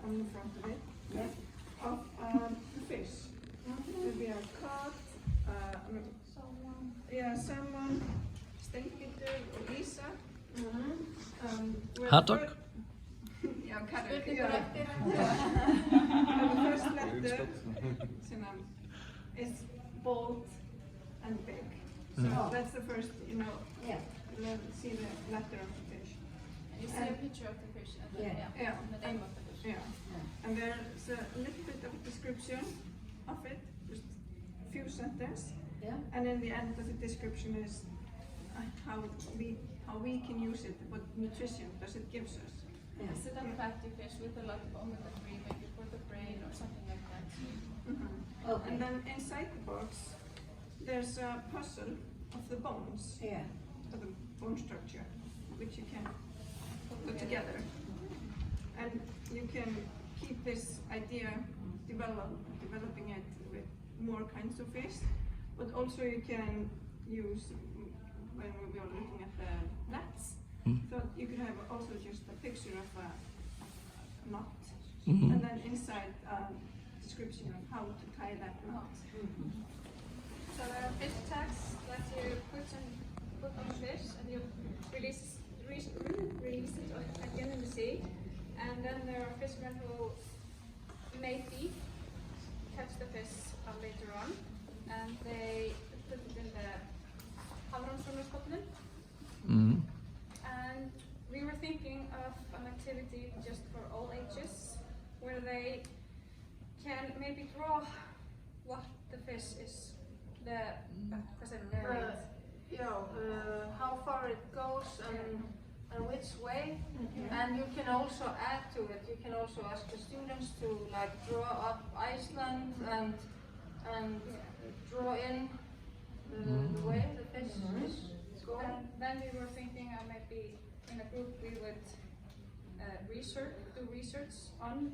on the front of it, of the fish. Maybe a cod, salmon, steinbítur og ísa. Hot dog? Já, karri. The first letter is bold and big. So that's the first, see the letter of the fish. And you see a picture of the fish and the name of the fish. Yeah. And there's a little bit of a description of it, just a few sentences. Yeah. And in the end of the description is how we can use it, what nutrition does it give us. Yeah. Is it a fatty fish with a lot of omega-3, maybe for the brain or something like that? Okay. And then inside the box, there's a puzzle of the bones, of the bone structure, which you can put together. And you can keep this idea developing it with more kinds of fish, but also you can use, when we were looking at the nets, so you could have also just a picture of a knot, and then inside a description of how to tie that knot. So there are fish tags that you put on the fish and you release it again in the sea. And then there are fishermen who maybe catch the fish later on, and they put it in the Hafrannsóknastofnun. And we were thinking of an activity just for all ages, where they can maybe draw what the fish is, how far it goes and which way, and you can also add to it. You can also ask the students to draw up Iceland and draw in the way the fish is going. And then we were thinking maybe in a group we would do research on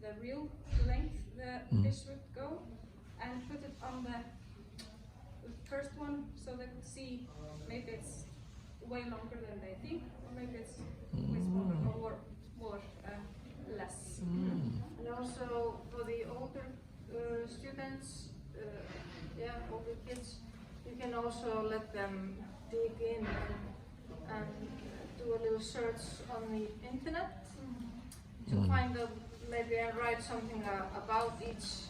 the real length the fish would go, and put it on the first one so they could see maybe it's way longer than they think, or maybe it's way smaller or less. And also for the older students, older kids, you can also let them dig in and do a little search on the internet to find out, maybe write something about each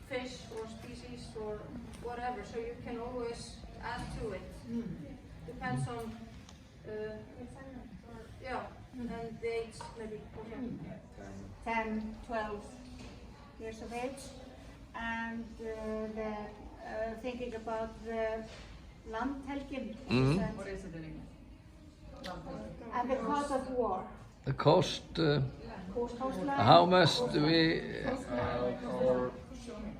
fish or species or whatever. So you can always add to it. Depends on and the age, maybe 10, 12 years of age, and thinking about the Landhelgin. What is it in English? And the cost of war. The cost, Coastline. how much do we,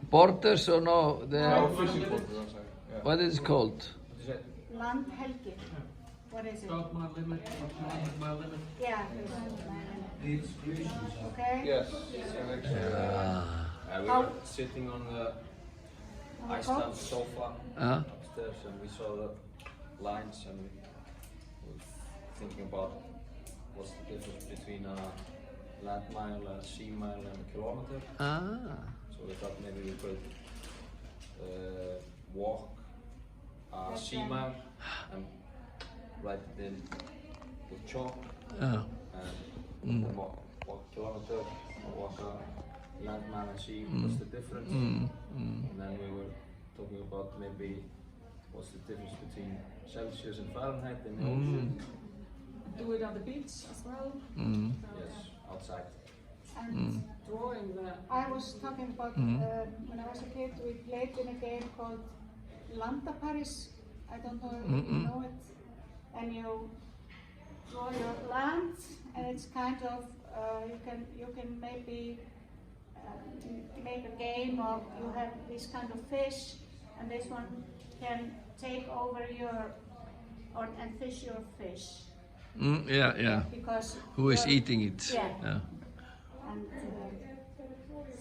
borders or no? Fishing borders, I'm sorry. Yeah. What is it called? Landhelgin. What is it? 12 mile limit, 100 mile limit. Yeah. Okay. Yes. We were sitting on the Iceland sofa upstairs, and we saw the lines, and we were thinking about what's the difference between a land mile, a sea mile, and a kilometer. So we thought maybe we could walk a sea mile and write it in with chalk, and then walk kilometer, walk a land mile and sea, what's the difference? And then we were talking about maybe what's the difference between Celsius and Fahrenheit in the ocean. Do it on the beach as well. Yes, outside. And Drawing the. I was talking about when I was a kid, we played in a game called Landaparis. I don't know if you know it. And you draw your land, and it's kind of you can maybe make a game of, you have this kind of fish, and this one can take over and fish your fish. Because who is eating it? Yeah. And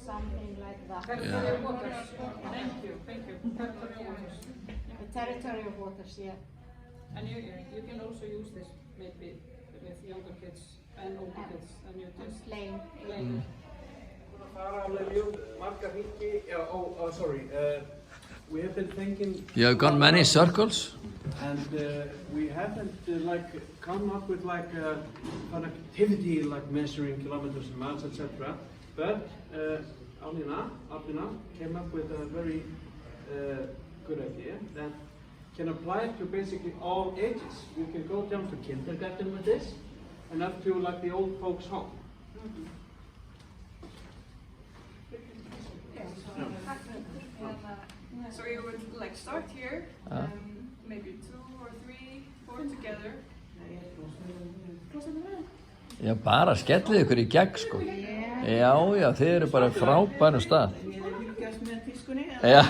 something like that. Territorial waters. Thank you. Territorial waters. The territorial waters, yeah. And you can also use this maybe with younger kids and older kids, and you just Playing. We have been thinking. You have gone many circles. And we haven't come up with an activity like measuring kilometers and miles, etc. But Alina came up with a very good idea that can apply to basically all ages. You can go down to kindergarten with this, and up to like the old folks' home. So you would like start here, maybe 2 or 3, 4 together. Já, bara skellið ykkur í gegn, sko. Já, já, þið eru bara frábærum stað. Ég er fylgjast með tískunni. Já.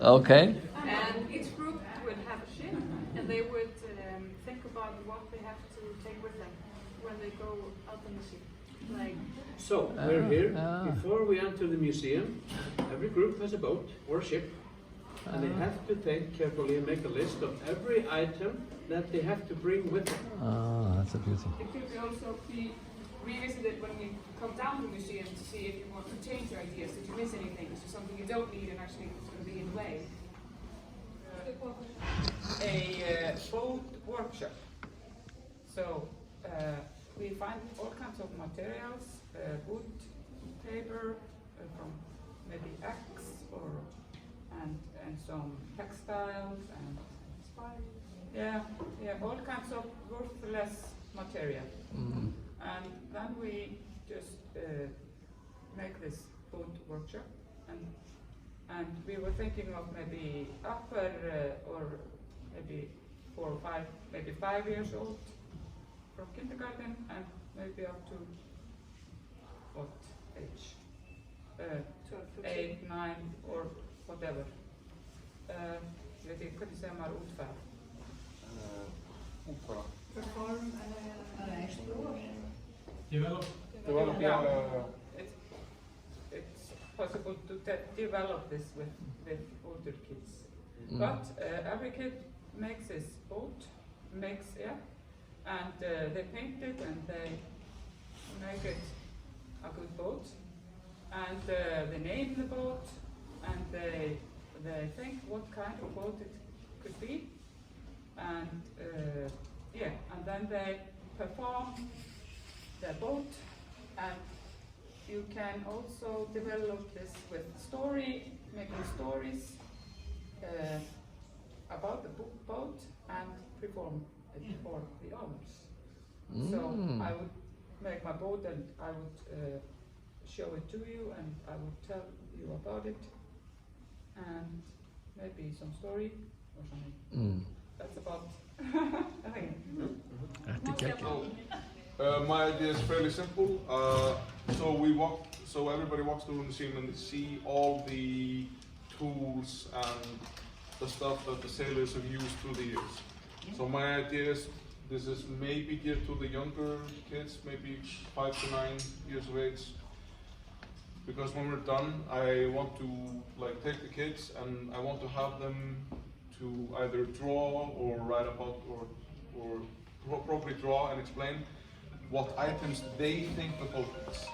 Okay. And each group would have a ship, and they would think about what they have to take with them when they go out on the sea. Like, So we're here. Before we enter the museum, every group has a boat or a ship, and they have to think carefully and make a list of every item that they have to bring with them. Oh, that's a beauty. It could also be revisited when we come down to the museum to see if you want to change your ideas. Did you miss anything? Is there something you don't need and actually it's going to be in the way? A boat workshop. So we find all kinds of materials, wood, paper from maybe axe or and some textiles and all kinds of worthless material. And then we just make this boat workshop, and we were thinking of maybe upper or maybe 4 or 5, maybe 5 years old from kindergarten, and maybe up to what age? 8, 9 or whatever. Ég veit ekki hvernig segir maður útfæra. perform and explore. Develop. It's possible to develop this with older kids. But every kid makes his boat, and they paint it and they make it a good boat, and they name the boat, and they think what kind of boat it could be, and and then they perform the boat, and you can also develop this with making stories about the boat and perform it for the owners. So I would make my boat and I would show it to you, and I would tell you about it, and maybe some story or something. That's about I think. My idea is fairly simple. So everybody walks through the museum and they see all the tools and the stuff that the sailors have used through the years. So my idea is this is maybe geared to the younger kids, maybe 5 to 9 years of age. Because when we're done, I want to take the kids and I want to have them to either draw or write about or probably draw and explain what items they think the boat needs.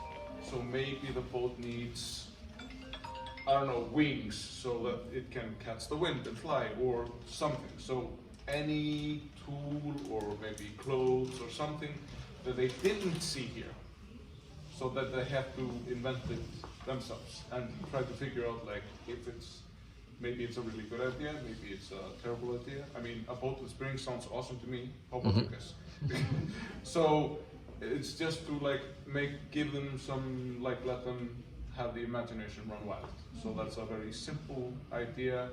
So maybe the boat needs, I don't know, wings so that it can catch the wind and fly or something. So any tool or maybe clothes or something that they didn't see here, so that they have to invent it themselves and try to figure out if maybe it's a really good idea, maybe it's a terrible idea. I mean, a boat with springs sounds awesome to me. How about you guys? So it's just to give them some, let them have the imagination run wild. So that's a very simple idea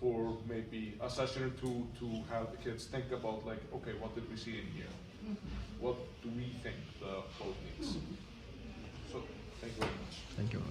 for maybe a session or two to have the kids think about okay, what did we see in here? What do we think the boat needs? So, thank you very much. Thank you.